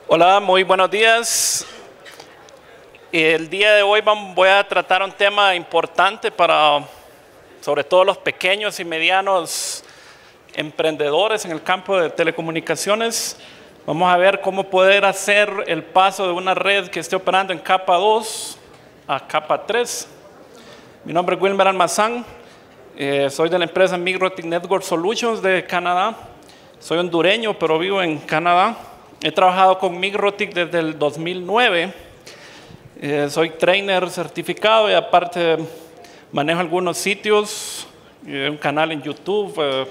Hola, muy buenos días. El día de hoy voy a tratar un tema importante para, sobre todo, los pequeños y medianos emprendedores en el campo de telecomunicaciones. Vamos a ver cómo poder hacer el paso de una red que esté operando en capa 2 a capa 3. Mi nombre es Wilmer Almazán, soy de la empresa MikroTik Network Solutions de Canadá. Soy hondureño, pero vivo en Canadá. He trabajado con MikroTik desde el 2009. Soy trainer certificado y aparte manejo algunos sitios, un canal en YouTube,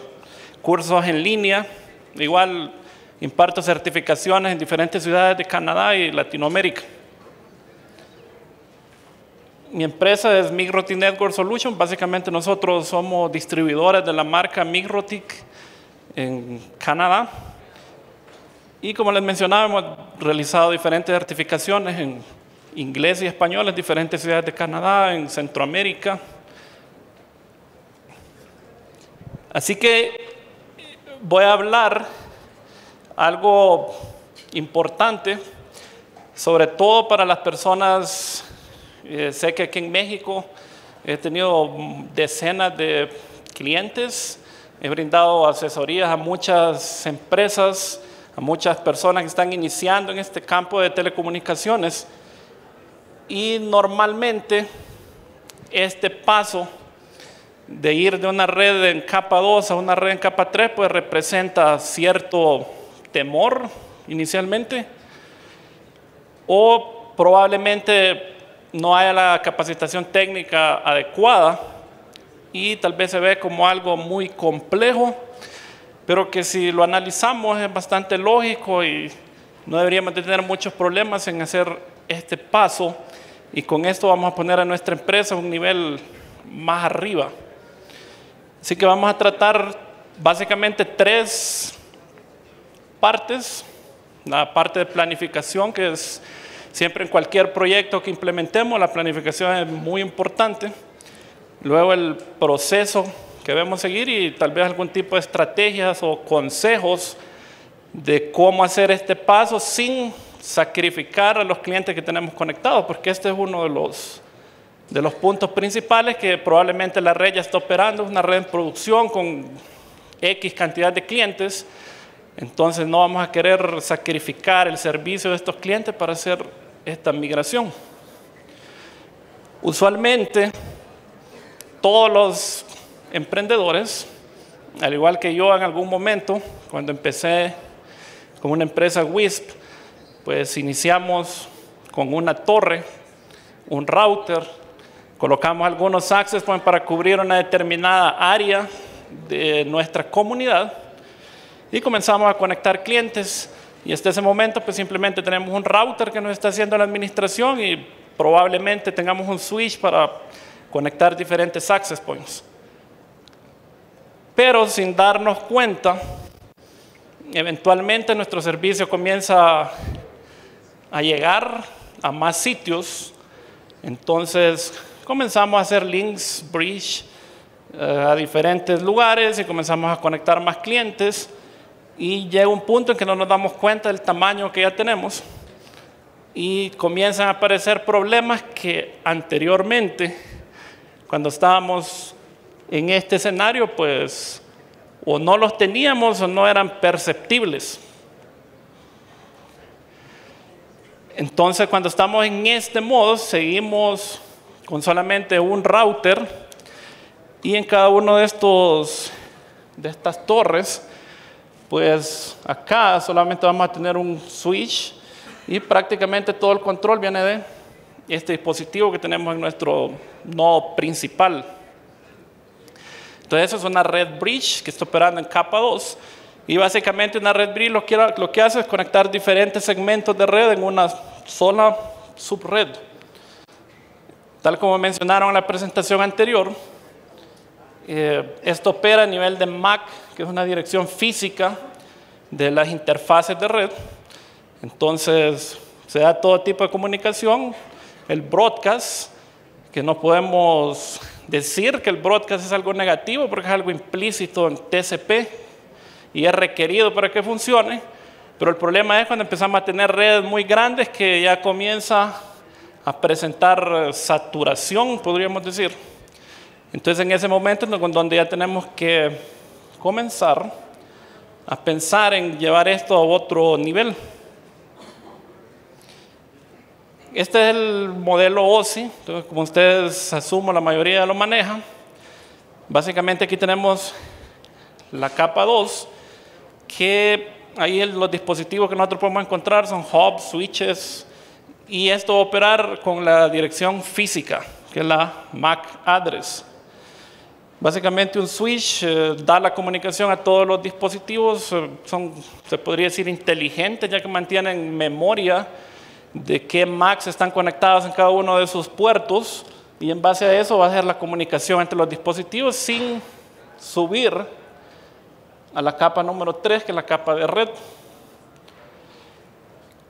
cursos en línea. Igual imparto certificaciones en diferentes ciudades de Canadá y Latinoamérica. Mi empresa es MikroTik Network Solutions. Básicamente nosotros somos distribuidores de la marca MikroTik en Canadá. Y como les mencionaba, hemos realizado diferentes certificaciones en inglés y español en diferentes ciudades de Canadá, en Centroamérica. Así que voy a hablar algo importante, sobre todo para las personas. Sé que aquí en México he tenido decenas de clientes, he brindado asesorías a muchas empresas, a muchas personas que están iniciando en este campo de telecomunicaciones, y normalmente este paso de ir de una red en capa 2 a una red en capa 3 pues representa cierto temor inicialmente, o probablemente no haya la capacitación técnica adecuada y tal vez se ve como algo muy complejo, pero que si lo analizamos es bastante lógico y no deberíamos de tener muchos problemas en hacer este paso, y con esto vamos a poner a nuestra empresa a un nivel más arriba. Así que vamos a tratar básicamente tres partes. La parte de planificación, que es siempre en cualquier proyecto que implementemos, la planificación es muy importante. Luego el proceso que debemos seguir y tal vez algún tipo de estrategias o consejos de cómo hacer este paso sin sacrificar a los clientes que tenemos conectados, porque este es uno de los puntos principales, que probablemente la red ya está operando, es una red en producción con X cantidad de clientes. Entonces no vamos a querer sacrificar el servicio de estos clientes para hacer esta migración. Usualmente todos los emprendedores, al igual que yo en algún momento, cuando empecé con una empresa WISP, pues iniciamos con una torre, un router, colocamos algunos access points para cubrir una determinada área de nuestra comunidad y comenzamos a conectar clientes, y hasta ese momento pues simplemente tenemos un router que nos está haciendo la administración y probablemente tengamos un switch para conectar diferentes access points. Pero sin darnos cuenta, eventualmente nuestro servicio comienza a llegar a más sitios. Entonces comenzamos a hacer links, bridge a diferentes lugares y comenzamos a conectar más clientes, y llega un punto en que no nos damos cuenta del tamaño que ya tenemos y comienzan a aparecer problemas que anteriormente, cuando estábamos en este escenario, pues o no los teníamos o no eran perceptibles. Entonces, cuando estamos en este modo, seguimos con solamente un router, y en cada uno de estas torres, pues acá solamente vamos a tener un switch y prácticamente todo el control viene de este dispositivo que tenemos en nuestro nodo principal. Entonces, eso es una red bridge que está operando en capa 2. Y básicamente una red bridge lo que hace es conectar diferentes segmentos de red en una sola subred. Tal como mencionaron en la presentación anterior, esto opera a nivel de MAC, que es una dirección física de las interfaces de red. Entonces se da todo tipo de comunicación. El broadcast, que no podemos decir que el broadcast es algo negativo porque es algo implícito en TCP y es requerido para que funcione, Pero el problema es cuando empezamos a tener redes muy grandes que ya comienza a presentar saturación, podríamos decir. Entonces en ese momento es donde ya tenemos que comenzar a pensar en llevar esto a otro nivel. Este es el modelo OSI, entonces, como ustedes asumo la mayoría lo manejan. Básicamente aquí tenemos la capa 2, que ahí los dispositivos que nosotros podemos encontrar son hubs, switches, y esto va a operar con la dirección física, que es la MAC address. Básicamente un switch da la comunicación a todos los dispositivos, se podría decir inteligentes, ya que mantienen memoria de qué MACs están conectados en cada uno de sus puertos, y en base a eso va a ser la comunicación entre los dispositivos sin subir a la capa número 3, que es la capa de red.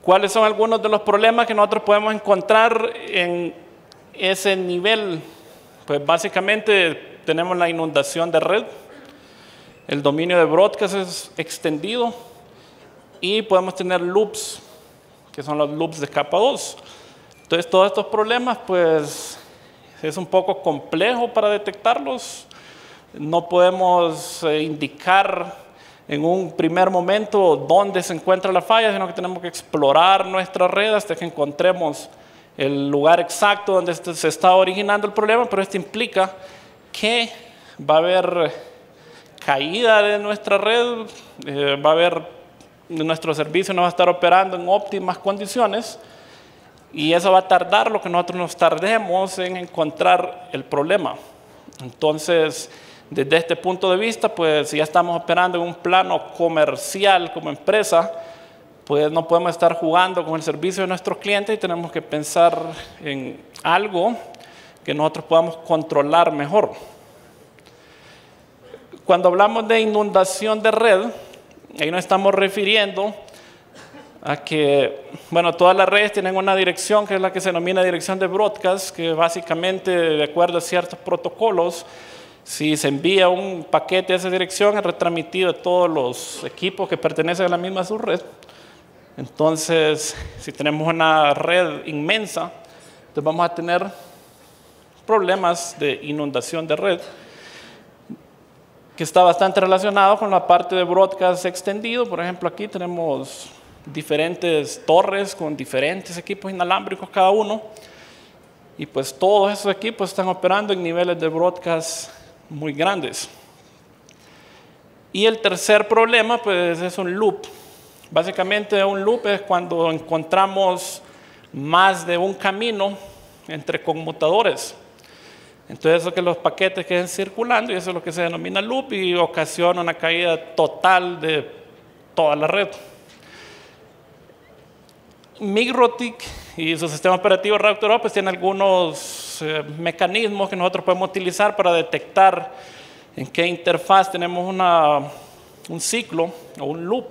¿Cuáles son algunos de los problemas que nosotros podemos encontrar en ese nivel? Pues básicamente tenemos la inundación de red, el dominio de broadcast es extendido y podemos tener loops, que son los loops de capa 2. Entonces todos estos problemas pues es un poco complejo para detectarlos. No podemos indicar en un primer momento dónde se encuentra la falla, sino que tenemos que explorar nuestra red hasta que encontremos el lugar exacto donde se está originando el problema, pero esto implica que va a haber caída de nuestra red, va a haber, nuestro servicio no va a estar operando en óptimas condiciones, y eso va a tardar lo que nosotros nos tardemos en encontrar el problema. Entonces, desde este punto de vista, pues si ya estamos operando en un plano comercial como empresa, pues no podemos estar jugando con el servicio de nuestros clientes y tenemos que pensar en algo que nosotros podamos controlar mejor. Cuando hablamos de inundación de red, ahí nos estamos refiriendo a que, bueno, todas las redes tienen una dirección que es la que se denomina dirección de broadcast, que básicamente, de acuerdo a ciertos protocolos, si se envía un paquete a esa dirección, es retransmitido a todos los equipos que pertenecen a la misma subred. Entonces, si tenemos una red inmensa, entonces vamos a tener problemas de inundación de red, que está bastante relacionado con la parte de broadcast extendido. Por ejemplo, aquí tenemos diferentes torres con diferentes equipos inalámbricos cada uno, y pues todos esos equipos están operando en niveles de broadcast muy grandes. Y el tercer problema pues es un loop. Básicamente un loop es cuando encontramos más de un camino entre conmutadores. Entonces eso, que los paquetes queden circulando, y eso es lo que se denomina loop, y ocasiona una caída total de toda la red. MikroTik y su sistema operativo RouterOS pues tiene algunos mecanismos que nosotros podemos utilizar para detectar en qué interfaz tenemos un ciclo o un loop.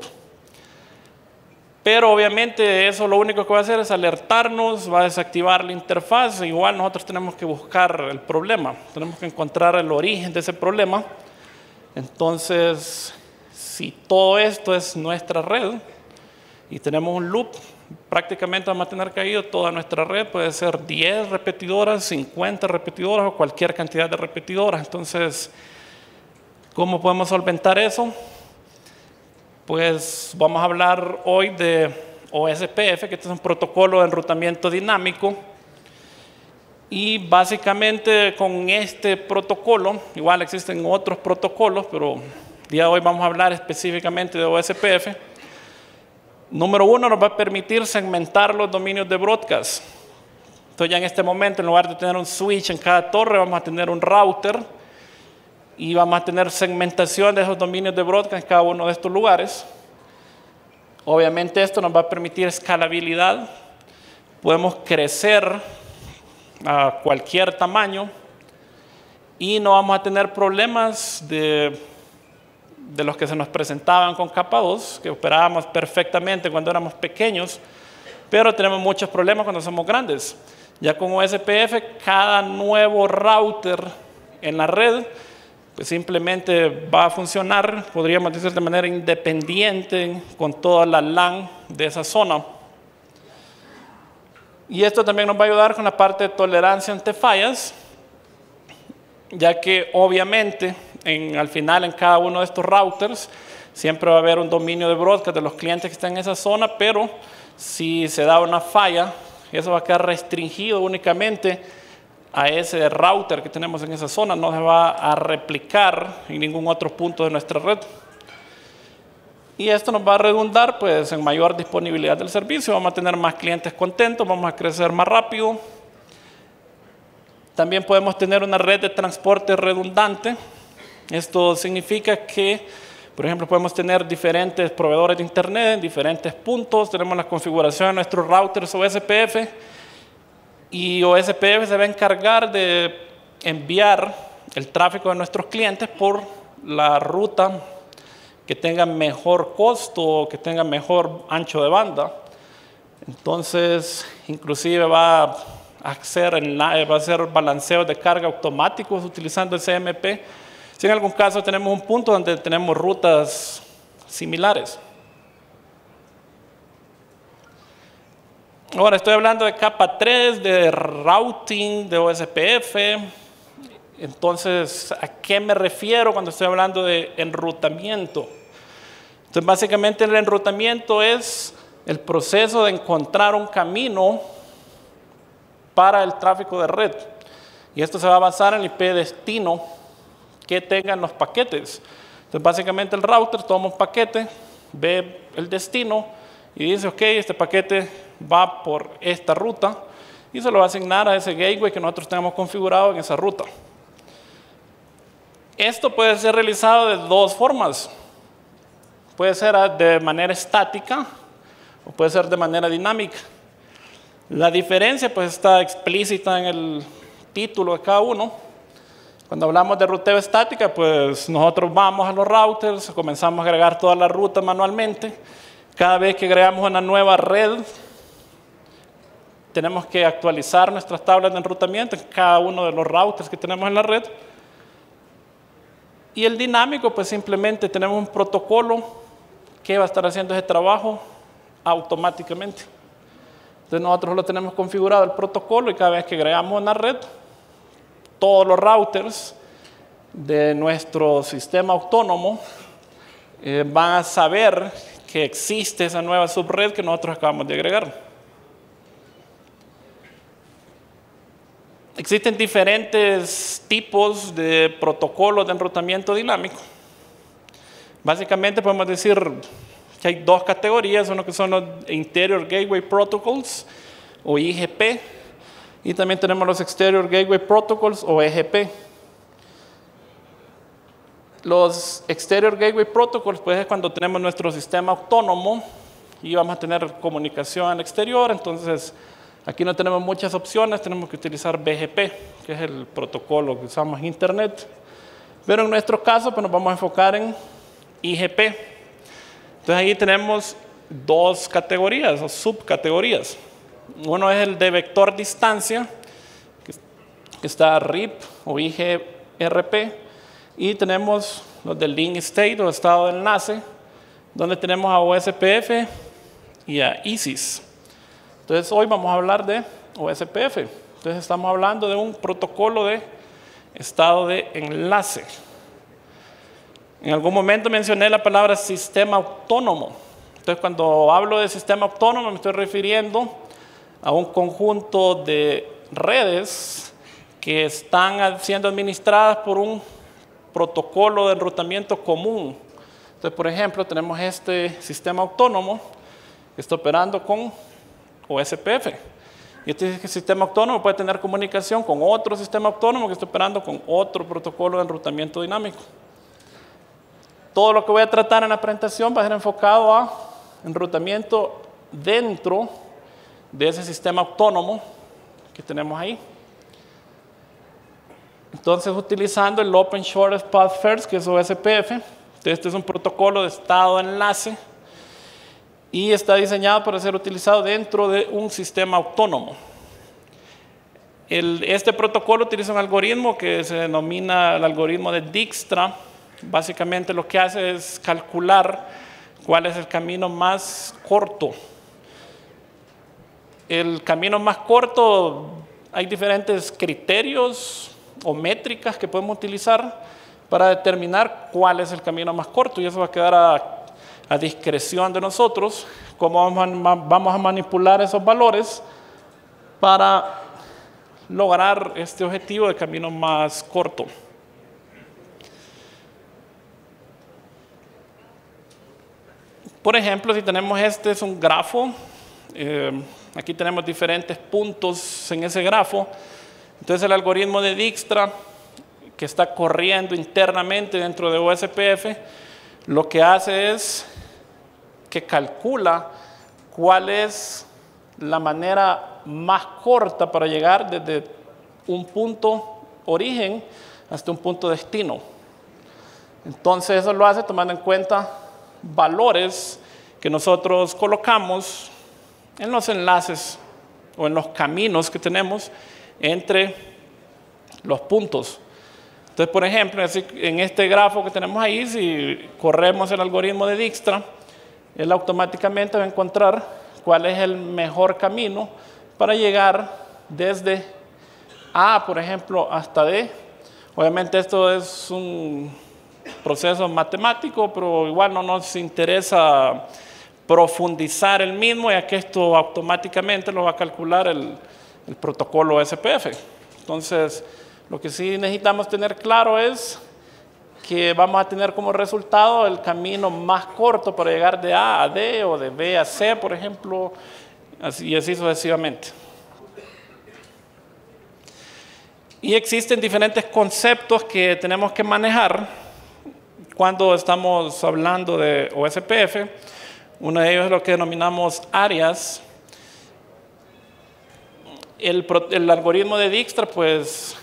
Pero obviamente eso lo único que va a hacer es alertarnos, va a desactivar la interfaz. Igual nosotros tenemos que buscar el problema, tenemos que encontrar el origen de ese problema. Entonces, si todo esto es nuestra red y tenemos un loop, prácticamente vamos a tener caído toda nuestra red. Puede ser 10 repetidoras, 50 repetidoras o cualquier cantidad de repetidoras. Entonces, ¿cómo podemos solventar eso? Pues vamos a hablar hoy de OSPF, que este es un protocolo de enrutamiento dinámico. Y básicamente con este protocolo, igual existen otros protocolos, pero el día de hoy vamos a hablar específicamente de OSPF. Número uno, nos va a permitir segmentar los dominios de broadcast. Entonces ya en este momento, en lugar de tener un switch en cada torre, vamos a tener un router y vamos a tener segmentación de esos dominios de broadcast en cada uno de estos lugares. Obviamente esto nos va a permitir escalabilidad. Podemos crecer a cualquier tamaño y no vamos a tener problemas de los que se nos presentaban con capa 2, que operábamos perfectamente cuando éramos pequeños, pero tenemos muchos problemas cuando somos grandes. Ya con OSPF, cada nuevo router en la red pues simplemente va a funcionar, podríamos decir, de manera independiente con toda la LAN de esa zona. Y esto también nos va a ayudar con la parte de tolerancia ante fallas, ya que obviamente al final en cada uno de estos routers siempre va a haber un dominio de broadcast de los clientes que están en esa zona, pero si se da una falla, eso va a quedar restringido únicamente a ese router que tenemos en esa zona, no se va a replicar en ningún otro punto de nuestra red. Y esto nos va a redundar pues, en mayor disponibilidad del servicio, vamos a tener más clientes contentos, vamos a crecer más rápido. También podemos tener una red de transporte redundante. Esto significa que, por ejemplo, podemos tener diferentes proveedores de internet en diferentes puntos, tenemos la configuración de nuestros routers OSPF, y OSPF se va a encargar de enviar el tráfico de nuestros clientes por la ruta que tenga mejor costo, que tenga mejor ancho de banda. Entonces, inclusive va a hacer balanceos de carga automáticos utilizando el CMP. Si en algún caso tenemos un punto donde tenemos rutas similares. Ahora estoy hablando de capa 3, de routing, de OSPF. Entonces, ¿a qué me refiero cuando estoy hablando de enrutamiento? Entonces, básicamente el enrutamiento es el proceso de encontrar un camino para el tráfico de red. Y esto se va a basar en el IP destino que tengan los paquetes. Entonces, básicamente el router toma un paquete, ve el destino y dice, ok, este paquete va por esta ruta y se lo va a asignar a ese gateway que nosotros tenemos configurado en esa ruta. Esto puede ser realizado de dos formas. Puede ser de manera estática o puede ser de manera dinámica. La diferencia pues está explícita en el título de cada uno. Cuando hablamos de ruteo estática, pues nosotros vamos a los routers, comenzamos a agregar todas las rutas manualmente. Cada vez que agregamos una nueva red, tenemos que actualizar nuestras tablas de enrutamiento en cada uno de los routers que tenemos en la red. Y el dinámico, pues simplemente tenemos un protocolo que va a estar haciendo ese trabajo automáticamente. Entonces nosotros lo tenemos configurado el protocolo y cada vez que agregamos una red, todos los routers de nuestro sistema autónomo van a saber que existe esa nueva subred que nosotros acabamos de agregar. Existen diferentes tipos de protocolos de enrutamiento dinámico. Básicamente podemos decir que hay dos categorías, uno que son los Interior Gateway Protocols o IGP y también tenemos los Exterior Gateway Protocols o EGP. Los Exterior Gateway Protocols pues es cuando tenemos nuestro sistema autónomo y vamos a tener comunicación al exterior, entonces aquí no tenemos muchas opciones, tenemos que utilizar BGP, que es el protocolo que usamos en Internet. Pero en nuestro caso, pues nos vamos a enfocar en IGP. Entonces ahí tenemos dos categorías o subcategorías. Uno es el de vector distancia, que está RIP o IGRP. Y tenemos los del link state o estado de enlace, donde tenemos a OSPF y a ISIS. Entonces hoy vamos a hablar de OSPF. Entonces estamos hablando de un protocolo de estado de enlace. En algún momento mencioné la palabra sistema autónomo. Entonces cuando hablo de sistema autónomo me estoy refiriendo a un conjunto de redes que están siendo administradas por un protocolo de enrutamiento común. Entonces, por ejemplo, tenemos este sistema autónomo que está operando con OSPF. Y este sistema autónomo puede tener comunicación con otro sistema autónomo que está operando con otro protocolo de enrutamiento dinámico. Todo lo que voy a tratar en la presentación va a ser enfocado a enrutamiento dentro de ese sistema autónomo que tenemos ahí. Entonces, utilizando el Open Shortest Path First, que es OSPF, este es un protocolo de estado de enlace y está diseñado para ser utilizado dentro de un sistema autónomo. Este protocolo utiliza un algoritmo que se denomina el algoritmo de Dijkstra. Básicamente lo que hace es calcular cuál es el camino más corto. El camino más corto, hay diferentes criterios o métricas que podemos utilizar para determinar cuál es el camino más corto, y eso va a quedar a discreción de nosotros, cómo vamos a manipular esos valores para lograr este objetivo de camino más corto. Por ejemplo, si tenemos este es un grafo, aquí tenemos diferentes puntos en ese grafo. Entonces el algoritmo de Dijkstra, que está corriendo internamente dentro de OSPF, lo que hace es que calcula cuál es la manera más corta para llegar desde un punto origen hasta un punto destino. Entonces eso lo hace tomando en cuenta valores que nosotros colocamos en los enlaces o en los caminos que tenemos entre los puntos. Entonces, por ejemplo, en este grafo que tenemos ahí, si corremos el algoritmo de Dijkstra, él automáticamente va a encontrar cuál es el mejor camino para llegar desde A, por ejemplo, hasta D. Obviamente esto es un proceso matemático, pero igual no nos interesa profundizar el mismo, ya que esto automáticamente lo va a calcular el protocolo SPF. Entonces, lo que sí necesitamos tener claro es que vamos a tener como resultado el camino más corto para llegar de A a D o de B a C, por ejemplo, y así sucesivamente. Y existen diferentes conceptos que tenemos que manejar cuando estamos hablando de OSPF. Uno de ellos es lo que denominamos áreas. El algoritmo de Dijkstra pues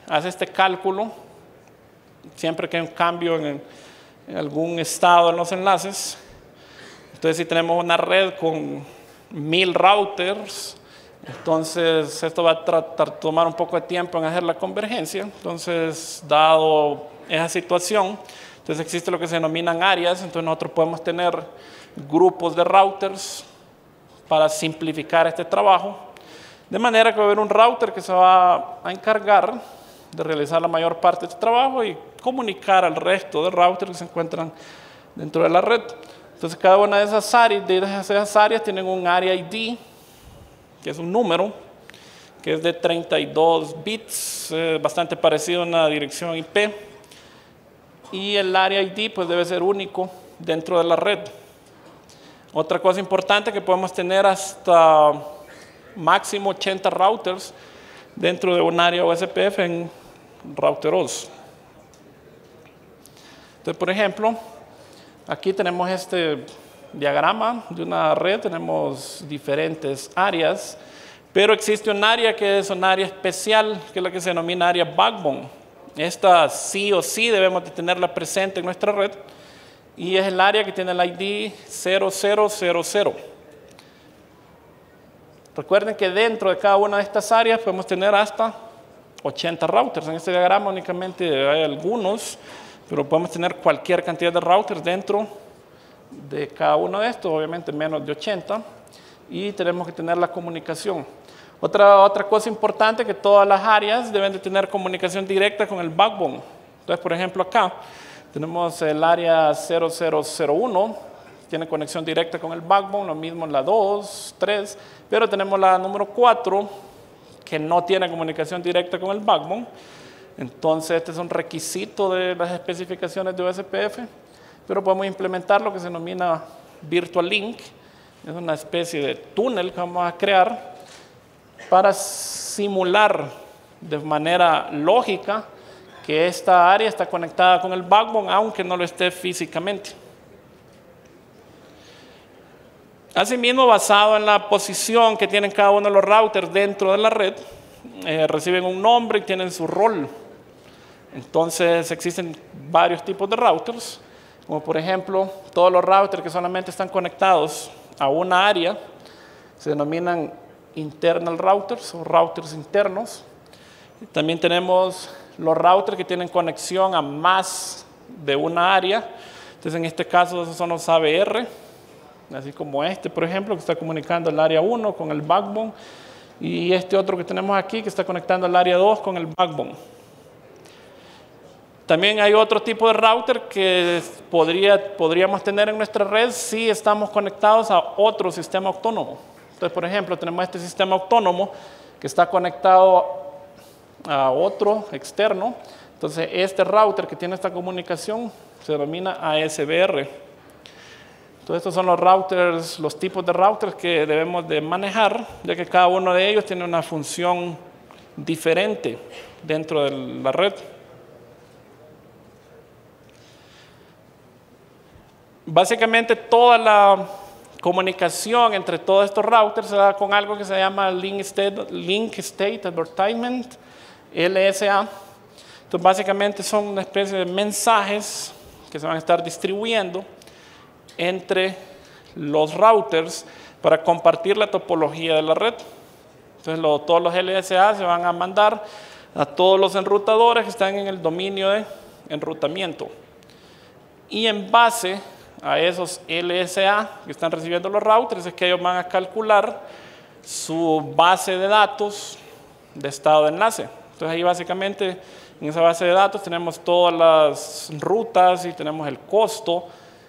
hace este cálculo siempre que hay un cambio en algún estado en los enlaces. Entonces, si tenemos una red con 1000 routers, entonces esto va a tomar un poco de tiempo en hacer la convergencia. Entonces, dado esa situación, entonces existe lo que se denominan áreas. Entonces nosotros podemos tener grupos de routers para simplificar este trabajo, de manera que va a haber un router que se va a encargar de realizar la mayor parte de este trabajo y comunicar al resto de routers que se encuentran dentro de la red. Entonces cada una de esas áreas tienen un área ID, que es un número, que es de 32 bits, bastante parecido a una dirección IP. Y el área ID pues debe ser único dentro de la red. Otra cosa importante, que podemos tener hasta máximo 80 routers dentro de un área OSPF en router OS. Entonces, por ejemplo, aquí tenemos este diagrama de una red, tenemos diferentes áreas, pero existe un área que es un área especial, que es la que se denomina área backbone. Esta sí o sí debemos de tenerla presente en nuestra red, y es el área que tiene el ID 0000. Recuerden que dentro de cada una de estas áreas podemos tener hasta 80 routers. En este diagrama únicamente hay algunos, pero podemos tener cualquier cantidad de routers dentro de cada uno de estos, obviamente menos de 80, y tenemos que tener la comunicación. Otra cosa importante, que todas las áreas deben de tener comunicación directa con el backbone. Entonces, por ejemplo, acá tenemos el área 0001, tiene conexión directa con el backbone, lo mismo en la 2, 3, pero tenemos la número 4, que no tiene comunicación directa con el backbone. Entonces, este es un requisito de las especificaciones de OSPF, pero podemos implementar lo que se denomina Virtual Link. Es una especie de túnel que vamos a crear para simular de manera lógica que esta área está conectada con el backbone, aunque no lo esté físicamente. Asimismo, basado en la posición que tienen cada uno de los routers dentro de la red, reciben un nombre y tienen su rol. Entonces, existen varios tipos de routers, como por ejemplo, todos los routers que solamente están conectados a una área se denominan internal routers o routers internos. También tenemos los routers que tienen conexión a más de una área. Entonces, en este caso, esos son los ABR, así como este, por ejemplo, que está comunicando el área 1 con el backbone, y este otro que tenemos aquí que está conectando el área 2 con el backbone. También hay otro tipo de router que podríamos tener en nuestra red si estamos conectados a otro sistema autónomo. Entonces, por ejemplo, tenemos este sistema autónomo que está conectado a otro externo. Entonces, este router que tiene esta comunicación se denomina ASBR. Entonces, estos son los routers, los tipos de routers que debemos de manejar, ya que cada uno de ellos tiene una función diferente dentro de la red. Básicamente, toda la comunicación entre todos estos routers se da con algo que se llama Link State Advertisement, LSA. Entonces, básicamente son una especie de mensajes que se van a estar distribuyendo entre los routers para compartir la topología de la red. Entonces, todos los LSA se van a mandar a todos los enrutadores que están en el dominio de enrutamiento. Y en base a esos LSA que están recibiendo los routers es que ellos van a calcular su base de datos de estado de enlace. Entonces, ahí básicamente en esa base de datos tenemos todas las rutas y tenemos el costo.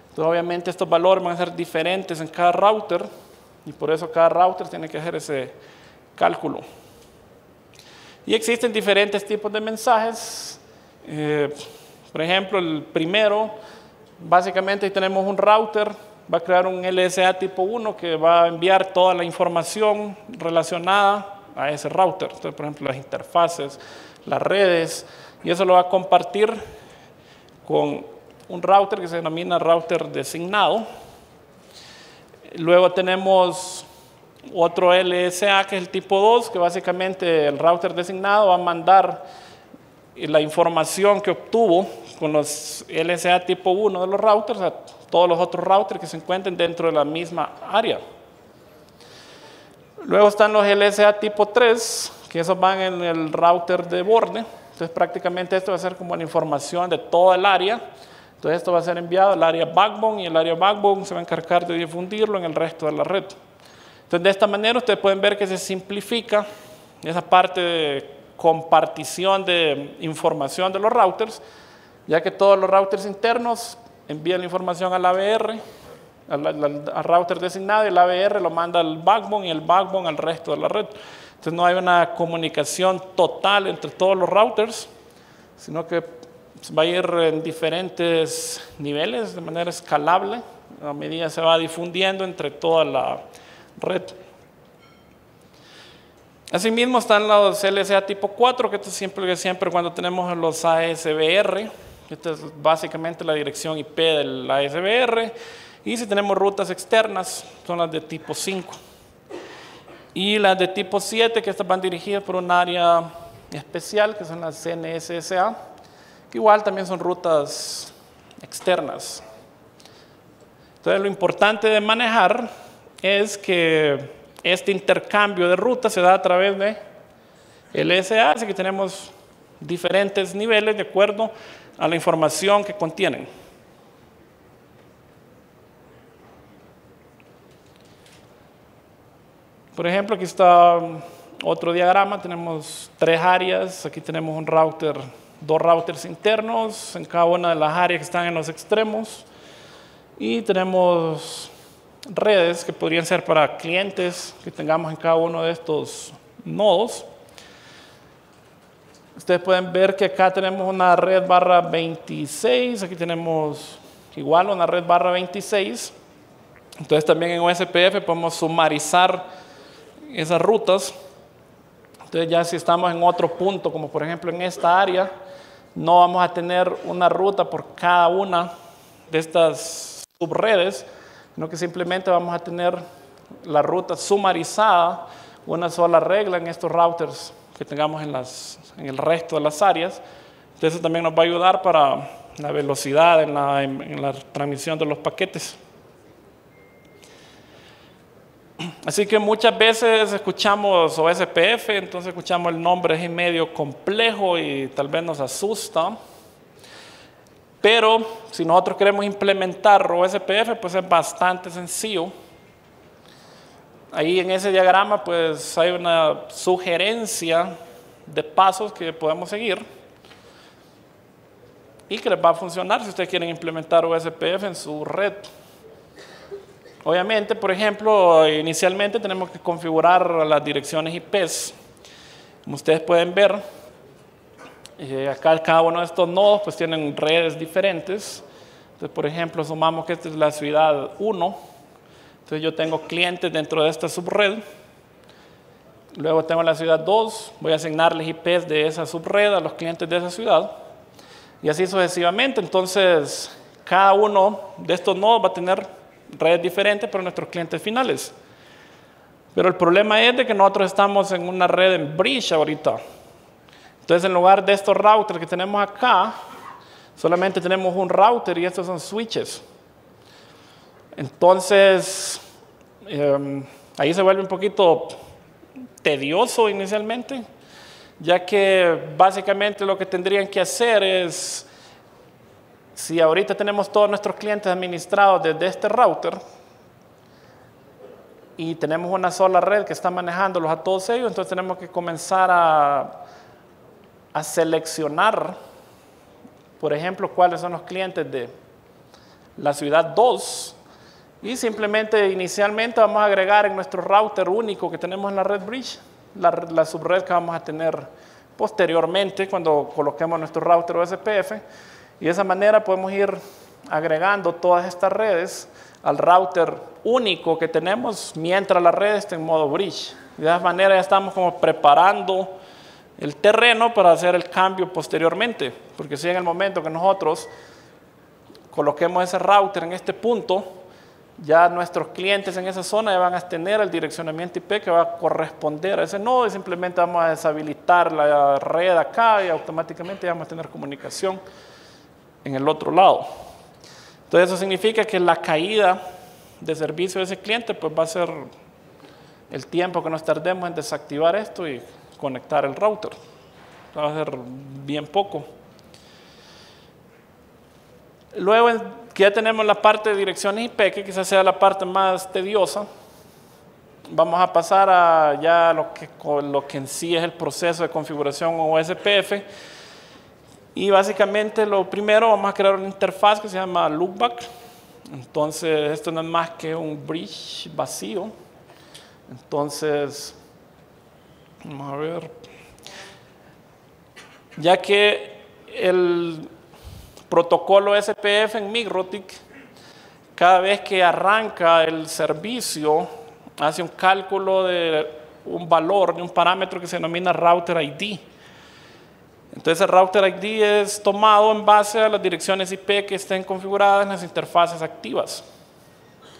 Entonces, obviamente estos valores van a ser diferentes en cada router y por eso cada router tiene que hacer ese cálculo. Y existen diferentes tipos de mensajes. Por ejemplo, el primero, básicamente tenemos un router, va a crear un LSA tipo 1 que va a enviar toda la información relacionada a ese router. Entonces, por ejemplo, las interfaces, las redes, y eso lo va a compartir con un router que se denomina router designado. Luego tenemos otro LSA que es el tipo 2, que básicamente el router designado va a mandar la información que obtuvo con los LSA tipo 1 de los routers a todos los otros routers que se encuentren dentro de la misma área. Luego están los LSA tipo 3, que esos van en el router de borde. Entonces, prácticamente esto va a ser como la información de toda el área. Entonces, esto va a ser enviado al área backbone y el área backbone se va a encargar de difundirlo en el resto de la red. Entonces, de esta manera ustedes pueden ver que se simplifica esa parte de compartición de información de los routers, ya que todos los routers internos envían la información al ABR, al router designado, y el ABR lo manda al backbone y el backbone al resto de la red. Entonces, no hay una comunicación total entre todos los routers, sino que va a ir en diferentes niveles de manera escalable a medida que se va difundiendo entre toda la red. Asimismo están los LSA tipo 4, que esto siempre cuando tenemos los ASBR, esta es básicamente la dirección IP del ASBR, y si tenemos rutas externas son las de tipo 5. Y las de tipo 7, que estas van dirigidas por un área especial, que son las CNSSA, que igual también son rutas externas. Entonces, lo importante de manejar es que este intercambio de rutas se da a través de LSA, así que tenemos diferentes niveles de acuerdo a la información que contienen. Por ejemplo, aquí está otro diagrama, tenemos 3 áreas, aquí tenemos un router, 2 routers internos en cada una de las áreas que están en los extremos, y tenemos redes que podrían ser para clientes que tengamos en cada uno de estos nodos. Ustedes pueden ver que acá tenemos una red barra 26, aquí tenemos igual una red barra 26. Entonces, también en OSPF podemos sumarizar esas rutas. Entonces, ya si estamos en otro punto, como por ejemplo en esta área, no vamos a tener una ruta por cada una de estas subredes, sino que simplemente vamos a tener la ruta sumarizada, una sola regla en estos routers que tengamos en el resto de las áreas. Entonces, eso también nos va a ayudar para la velocidad en la transmisión de los paquetes. Así que muchas veces escuchamos OSPF, entonces escuchamos el nombre es medio complejo y tal vez nos asusta. Pero si nosotros queremos implementar OSPF, pues es bastante sencillo. Ahí en ese diagrama pues hay una sugerencia de pasos que podemos seguir y que les va a funcionar si ustedes quieren implementar OSPF en su red. Obviamente, por ejemplo, inicialmente tenemos que configurar las direcciones IPs. Como ustedes pueden ver, acá cada uno de estos nodos pues tienen redes diferentes. Entonces, por ejemplo, sumamos que esta es la ciudad 1. Entonces yo tengo clientes dentro de esta subred. Luego tengo la ciudad 2. Voy a asignarles IPs de esa subred a los clientes de esa ciudad. Y así sucesivamente. Entonces, cada uno de estos nodos va a tener redes diferentes para nuestros clientes finales. Pero el problema es de que nosotros estamos en una red en bridge ahorita. Entonces, en lugar de estos routers que tenemos acá, solamente tenemos un router y estos son switches. Entonces, ahí se vuelve un poquito tedioso inicialmente, ya que básicamente lo que tendrían que hacer es, si ahorita tenemos todos nuestros clientes administrados desde este router y tenemos una sola red que está manejándolos a todos ellos, entonces tenemos que comenzar a seleccionar, por ejemplo, cuáles son los clientes de la ciudad 2 y simplemente inicialmente vamos a agregar en nuestro router único que tenemos en la red bridge, la subred que vamos a tener posteriormente cuando coloquemos nuestro router OSPF. Y de esa manera podemos ir agregando todas estas redes al router único que tenemos mientras la red esté en modo bridge. De esa manera ya estamos como preparando el terreno para hacer el cambio posteriormente. Porque si en el momento que nosotros coloquemos ese router en este punto, ya nuestros clientes en esa zona ya van a tener el direccionamiento IP que va a corresponder a ese nodo y simplemente vamos a deshabilitar la red acá y automáticamente vamos a tener comunicación en el otro lado. Entonces eso significa que la caída de servicio de ese cliente pues va a ser el tiempo que nos tardemos en desactivar esto y conectar el router. Va a ser bien poco. Luego que ya tenemos la parte de direcciones IP, que quizás sea la parte más tediosa, vamos a pasar a ya lo que en sí es el proceso de configuración OSPF. Y básicamente lo primero vamos a crear una interfaz que se llama loopback. Entonces esto no es más que un bridge vacío. Entonces vamos a ver, ya que el protocolo SPF en MikroTik, cada vez que arranca el servicio hace un cálculo de un valor, de un parámetro que se denomina router ID. Entonces el router ID es tomado en base a las direcciones IP que estén configuradas en las interfaces activas.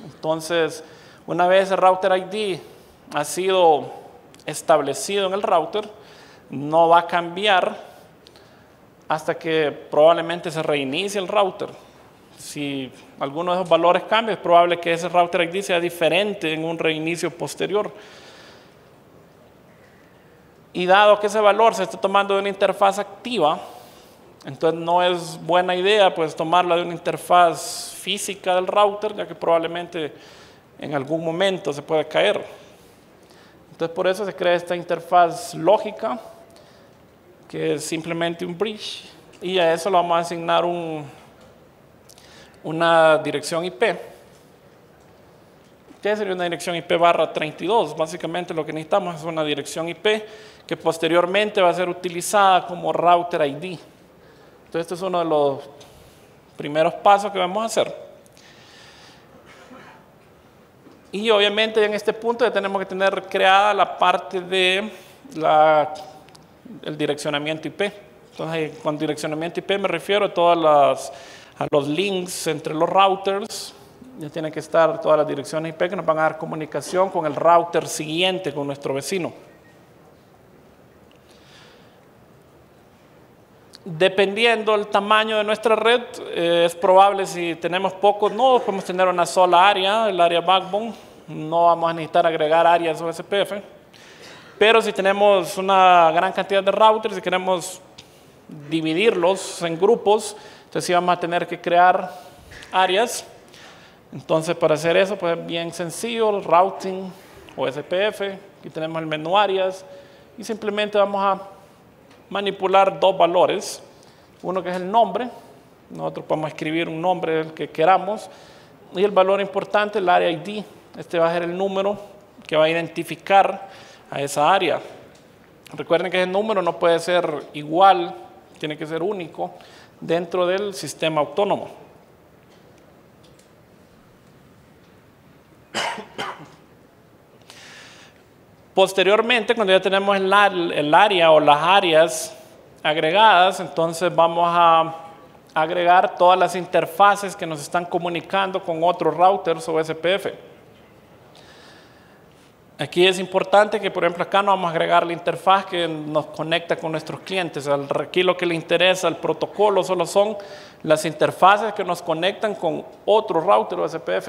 Entonces, una vez el router ID ha sido establecido en el router, no va a cambiar hasta que probablemente se reinicie el router. Si alguno de esos valores cambia, es probable que ese router ID sea diferente en un reinicio posterior. Y dado que ese valor se está tomando de una interfaz activa, entonces no es buena idea pues tomarla de una interfaz física del router, ya que probablemente en algún momento se puede caer. Entonces por eso se crea esta interfaz lógica, que es simplemente un bridge, y a eso le vamos a asignar una dirección IP. ¿Qué sería una dirección IP /32? Básicamente lo que necesitamos es una dirección IP que posteriormente va a ser utilizada como router ID. Entonces este es uno de los primeros pasos que vamos a hacer. Y obviamente en este punto ya tenemos que tener creada la parte de el direccionamiento IP. Entonces con direccionamiento IP me refiero a los links entre los routers. Ya tienen que estar todas las direcciones IP que nos van a dar comunicación con el router siguiente, con nuestro vecino. Dependiendo del tamaño de nuestra red, es probable, si tenemos pocos nodos, podemos tener una sola área, el área backbone. no vamos a necesitar agregar áreas o SPF. Pero si tenemos una gran cantidad de routers y queremos dividirlos en grupos, entonces sí vamos a tener que crear áreas. Entonces para hacer eso, pues es bien sencillo, routing o SPF. Aquí tenemos el menú áreas y simplemente vamos a manipular dos valores. Uno que es el nombre, nosotros podemos escribir un nombre del que queramos, y el valor importante, el área ID. Este va a ser el número que va a identificar a esa área. Recuerden que ese número no puede ser igual, tiene que ser único dentro del sistema autónomo. Posteriormente, cuando ya tenemos el área o las áreas agregadas, entonces vamos a agregar todas las interfaces que nos están comunicando con otros routers o SPF. Aquí es importante que, por ejemplo, acá no vamos a agregar la interfaz que nos conecta con nuestros clientes. Aquí lo que le interesa al protocolo solo son las interfaces que nos conectan con otro router o SPF.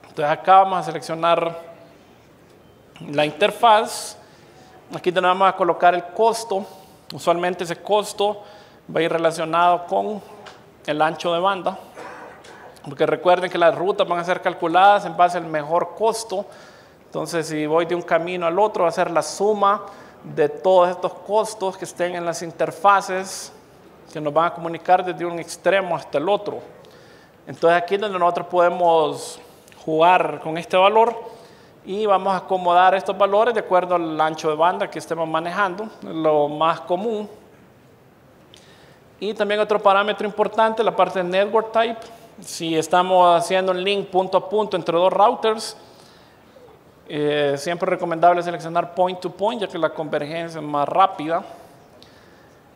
Entonces acá vamos a seleccionar la interfaz. Aquí vamos a colocar el costo. Usualmente ese costo va a ir relacionado con el ancho de banda, porque recuerden que las rutas van a ser calculadas en base al mejor costo. Entonces, si voy de un camino al otro, va a ser la suma de todos estos costos que estén en las interfaces que nos van a comunicar desde un extremo hasta el otro. Entonces, aquí es donde nosotros podemos jugar con este valor y vamos a acomodar estos valores de acuerdo al ancho de banda que estemos manejando, lo más común. Y también otro parámetro importante, la parte de Network Type. Si estamos haciendo un link punto a punto entre dos routers, siempre es recomendable seleccionar point to point, ya que la convergencia es más rápida.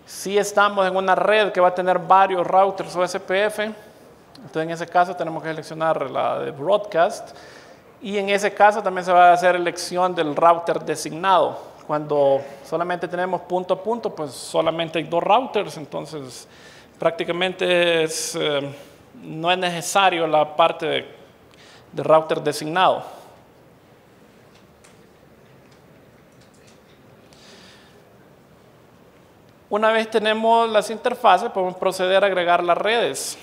Si estamos en una red que va a tener varios routers o SPF, entonces en ese caso tenemos que seleccionar la de broadcast, y en ese caso también se va a hacer elección del router designado. Cuando solamente tenemos punto a punto, pues solamente hay dos routers, entonces prácticamente no es necesario la parte de router designado. Una vez tenemos las interfaces, podemos proceder a agregar las redes.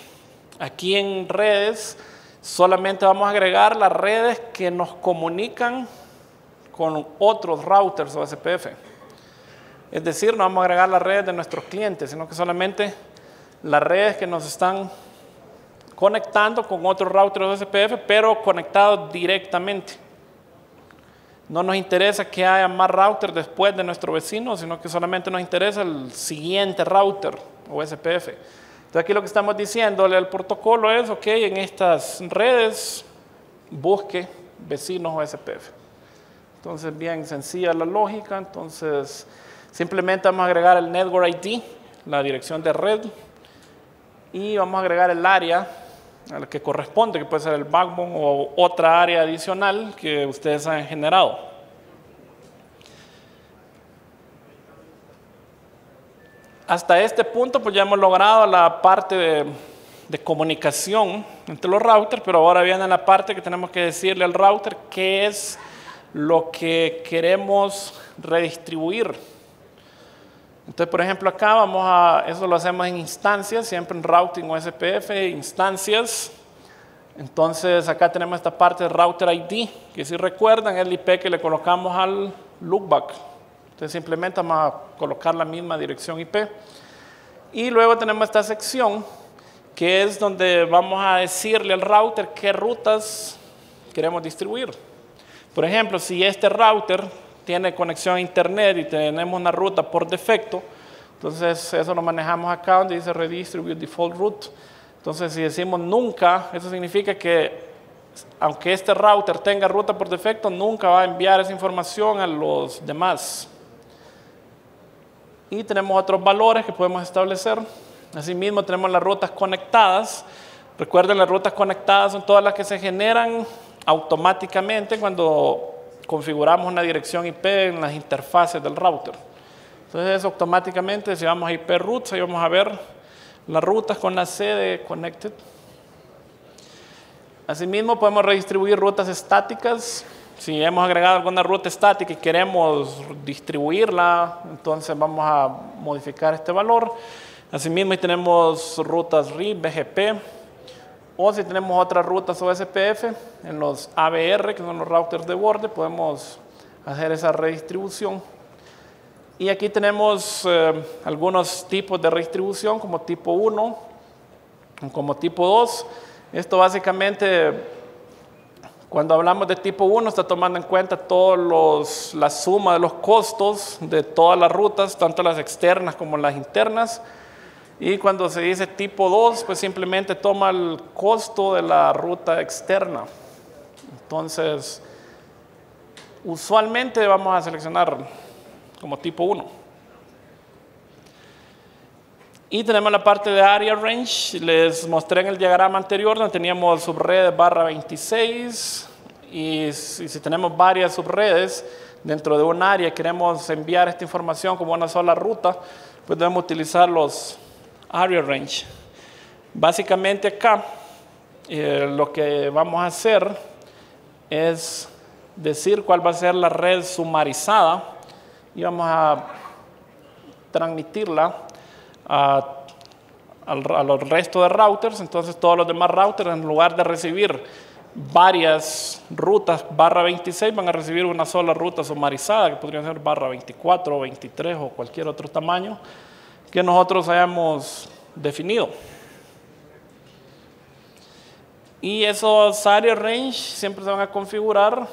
Aquí en redes solamente vamos a agregar las redes que nos comunican con otros routers o SPF. Es decir, no vamos a agregar las redes de nuestros clientes, sino que solamente las redes que nos están conectando con otros routers o SPF, pero conectados directamente. No nos interesa que haya más routers después de nuestro vecino, sino que solamente nos interesa el siguiente router o SPF. Entonces aquí lo que estamos diciéndole al protocolo es, ok, en estas redes busque vecinos o SPF. Entonces bien sencilla la lógica. Entonces simplemente vamos a agregar el Network ID, la dirección de red, y vamos a agregar el área a la que corresponde, que puede ser el backbone o otra área adicional que ustedes han generado. Hasta este punto pues ya hemos logrado la parte de comunicación entre los routers, pero ahora viene la parte que tenemos que decirle al router qué es lo que queremos redistribuir. Entonces, por ejemplo, acá eso lo hacemos en instancias, siempre en routing o SPF, instancias. Entonces, acá tenemos esta parte de router ID, que si recuerdan es el IP que le colocamos al loopback. Entonces, simplemente vamos a colocar la misma dirección IP. Y luego tenemos esta sección, que es donde vamos a decirle al router qué rutas queremos distribuir. Por ejemplo, si este router tiene conexión a internet y tenemos una ruta por defecto, entonces eso lo manejamos acá donde dice redistribute default route. Entonces si decimos nunca, eso significa que aunque este router tenga ruta por defecto, nunca va a enviar esa información a los demás. Y tenemos otros valores que podemos establecer. Asimismo tenemos las rutas conectadas. Recuerden, las rutas conectadas son todas las que se generan automáticamente cuando configuramos una dirección IP en las interfaces del router. Entonces eso automáticamente, si vamos a IP routes, ahí vamos a ver las rutas con la C de connected. Asimismo, podemos redistribuir rutas estáticas. Si hemos agregado alguna ruta estática y queremos distribuirla, entonces vamos a modificar este valor. Asimismo, tenemos rutas RIB, BGP, o si tenemos otras rutas OSPF, en los ABR, que son los routers de borde, podemos hacer esa redistribución. Y aquí tenemos algunos tipos de redistribución, como tipo 1, como tipo 2. Esto básicamente, cuando hablamos de tipo 1, está tomando en cuenta la suma de los costos de todas las rutas, tanto las externas como las internas. Y cuando se dice tipo 2, pues simplemente toma el costo de la ruta externa. Entonces, usualmente vamos a seleccionar como tipo 1. Y tenemos la parte de Area Range. Les mostré en el diagrama anterior donde teníamos subredes /26. Y si tenemos varias subredes dentro de un área y queremos enviar esta información como una sola ruta, pues debemos utilizar los Area Range. Básicamente acá lo que vamos a hacer es decir cuál va a ser la red sumarizada y vamos a transmitirla al resto de routers. Entonces todos los demás routers, en lugar de recibir varias rutas /26, van a recibir una sola ruta sumarizada, que podría ser /24 o 23 o cualquier otro tamaño que nosotros hayamos definido. Y esos area range siempre se van a configurar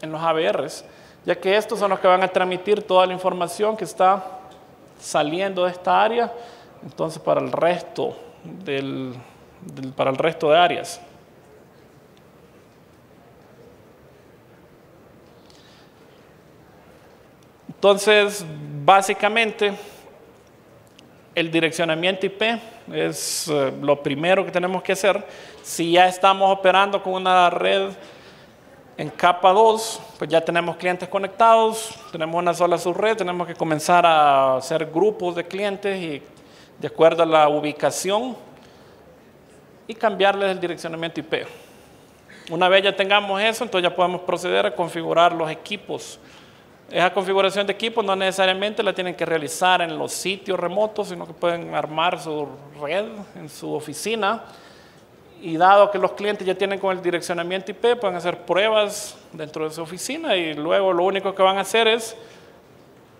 en los ABRs, ya que estos son los que van a transmitir toda la información que está saliendo de esta área, entonces para el resto de áreas. Entonces, básicamente, el direccionamiento IP es lo primero que tenemos que hacer. Si ya estamos operando con una red en capa 2, pues ya tenemos clientes conectados, tenemos una sola subred, tenemos que comenzar a hacer grupos de clientes y de acuerdo a la ubicación y cambiarles el direccionamiento IP. Una vez ya tengamos eso, entonces ya podemos proceder a configurar los equipos. Esa configuración de equipos no necesariamente la tienen que realizar en los sitios remotos, sino que pueden armar su red en su oficina. Y dado que los clientes ya tienen con el direccionamiento IP, pueden hacer pruebas dentro de su oficina y luego lo único que van a hacer es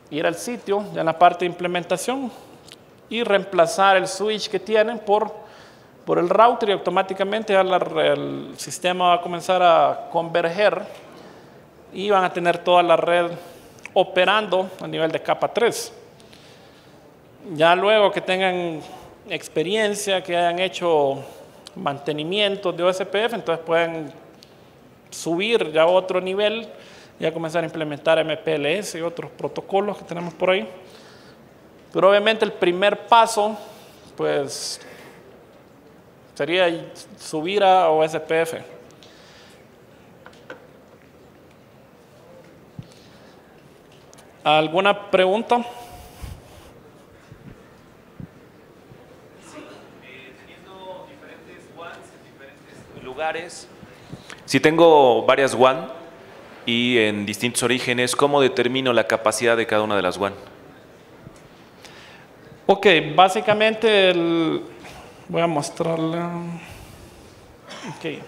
ir al sitio, ya en la parte de implementación, y reemplazar el switch que tienen por el router y automáticamente ya el sistema va a comenzar a converger y van a tener toda la red operando a nivel de capa 3. Ya luego que tengan experiencia, que hayan hecho mantenimiento de OSPF, entonces pueden subir ya a otro nivel y a comenzar a implementar MPLS y otros protocolos que tenemos por ahí. Pero obviamente el primer paso pues sería subir a OSPF. ¿Alguna pregunta? Sí, teniendo diferentes WANs en diferentes lugares. Si tengo varias WAN y en distintos orígenes, ¿cómo determino la capacidad de cada una de las WAN? Ok, básicamente voy a mostrarle. Okay.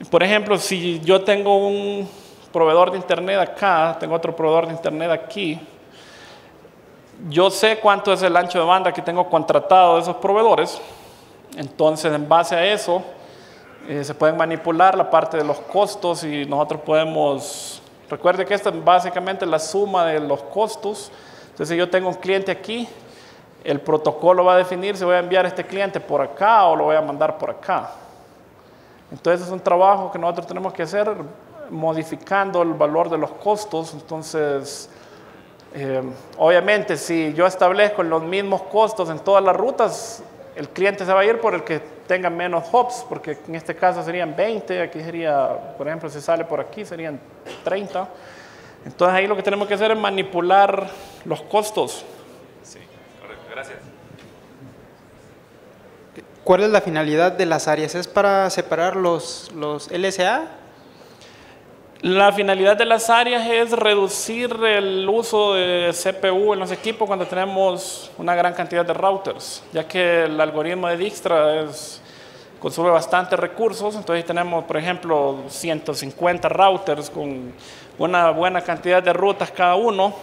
Por ejemplo, si yo tengo un proveedor de internet acá, tengo otro proveedor de internet aquí, yo sé cuánto es el ancho de banda que tengo contratado de esos proveedores. Entonces, en base a eso, se pueden manipular la parte de los costos y nosotros podemos... Recuerde que esta es básicamente la suma de los costos. Entonces, si yo tengo un cliente aquí, el protocolo va a definir si voy a enviar a este cliente por acá o lo voy a mandar por acá. Entonces, es un trabajo que nosotros tenemos que hacer modificando el valor de los costos. Entonces, obviamente, si yo establezco los mismos costos en todas las rutas, el cliente se va a ir por el que tenga menos hops, porque en este caso serían 20, aquí sería, por ejemplo, si sale por aquí serían 30. Entonces ahí lo que tenemos que hacer es manipular los costos. Sí, correcto, gracias. ¿Cuál es la finalidad de las áreas? ¿Es para separar los LSA? La finalidad de las áreas es reducir el uso de CPU en los equipos cuando tenemos una gran cantidad de routers, ya que el algoritmo de Dijkstra consume bastantes recursos. Entonces tenemos, por ejemplo, 150 routers con una buena cantidad de rutas cada uno.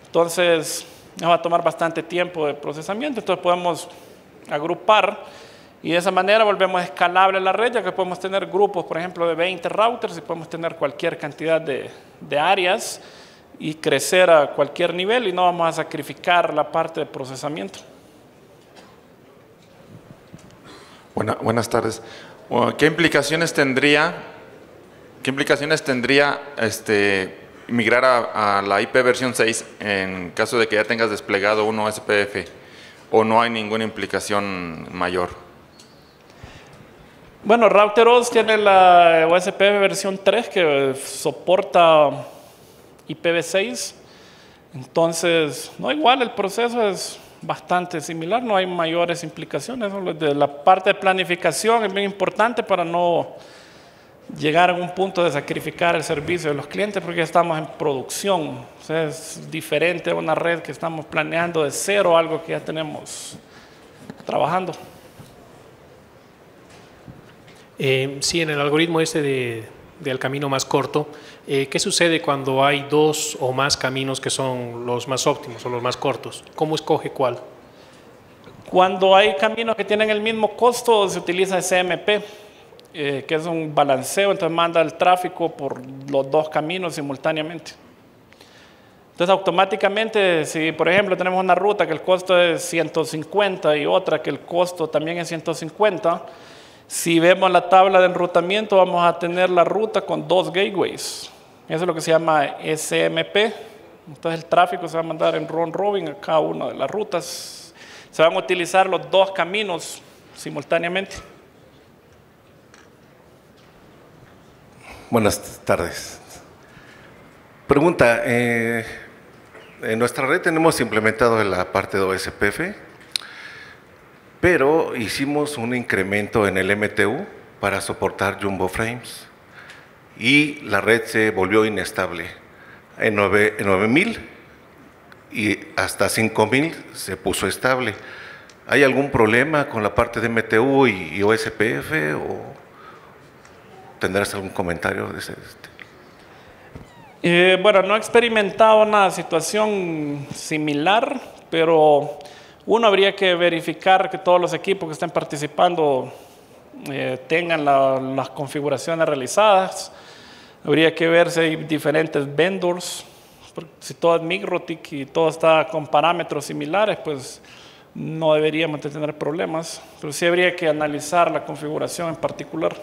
Entonces nos va a tomar bastante tiempo de procesamiento. Entonces podemos agrupar y de esa manera volvemos escalable la red, ya que podemos tener grupos, por ejemplo, de 20 routers y podemos tener cualquier cantidad de áreas y crecer a cualquier nivel y no vamos a sacrificar la parte de procesamiento. Buenas tardes. ¿Qué implicaciones tendría migrar a la IP versión 6 en caso de que ya tengas desplegado un OSPF o no hay ninguna implicación mayor? Bueno, Router-OS tiene la OSPF versión 3 que soporta IPv6. Entonces, no, igual el proceso es bastante similar, no hay mayores implicaciones. De la parte de planificación es bien importante para no llegar a un punto de sacrificar el servicio de los clientes, porque ya estamos en producción. O sea, es diferente a una red que estamos planeando de cero, algo que ya tenemos trabajando. Sí, en el algoritmo del camino más corto, ¿qué sucede cuando hay dos o más caminos que son los más óptimos o los más cortos? ¿Cómo escoge cuál? Cuando hay caminos que tienen el mismo costo, se utiliza SMP, que es un balanceo, entonces manda el tráfico por los dos caminos simultáneamente. Entonces automáticamente, si por ejemplo tenemos una ruta que el costo es 150 y otra que el costo también es 150, si vemos la tabla de enrutamiento, vamos a tener la ruta con dos gateways. Eso es lo que se llama SMP. Entonces el tráfico se va a mandar en round robin a cada una de las rutas. Se van a utilizar los dos caminos simultáneamente. Buenas tardes. Pregunta, en nuestra red tenemos implementado la parte de OSPF, pero hicimos un incremento en el MTU para soportar jumbo frames y la red se volvió inestable. En 9000 y hasta 5000 se puso estable. ¿Hay algún problema con la parte de MTU y OSPF o tendrás algún comentario de ese? Bueno, no he experimentado una situación similar, pero uno habría que verificar que todos los equipos que estén participando tengan las configuraciones realizadas. Habría que ver si hay diferentes vendors. Si todo es MikroTik y todo está con parámetros similares, pues no deberíamos de tener problemas. Pero sí habría que analizar la configuración en particular.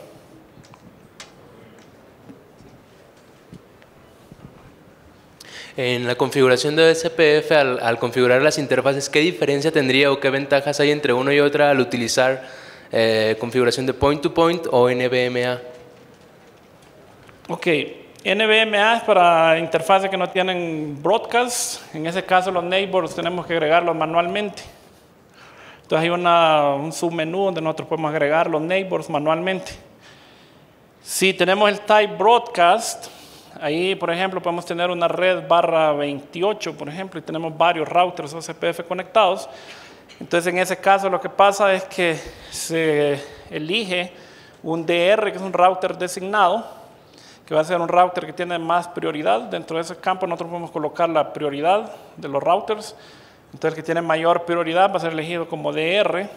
En la configuración de OSPF, al configurar las interfaces, ¿qué diferencia tendría o qué ventajas hay entre una y otra al utilizar configuración de point-to-point o NVMe? Ok, NVMe es para interfaces que no tienen broadcast. En ese caso los neighbors tenemos que agregarlos manualmente. Entonces hay un submenú donde nosotros podemos agregar los neighbors manualmente. Si tenemos el type broadcast, ahí, por ejemplo, podemos tener una red /28, por ejemplo, y tenemos varios routers OSPF conectados. Entonces, en ese caso, lo que pasa es que se elige un DR, que es un router designado, que va a ser un router que tiene más prioridad. Dentro de ese campo, nosotros podemos colocar la prioridad de los routers. Entonces, el que tiene mayor prioridad va a ser elegido como DR.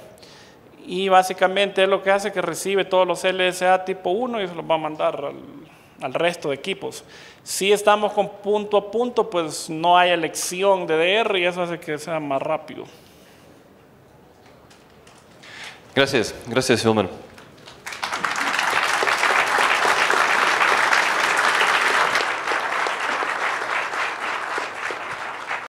Y básicamente es lo que hace que recibe todos los LSA tipo 1 y se los va a mandar al resto de equipos. Si estamos con punto a punto, pues no hay elección de DR y eso hace que sea más rápido. Gracias, Hilman.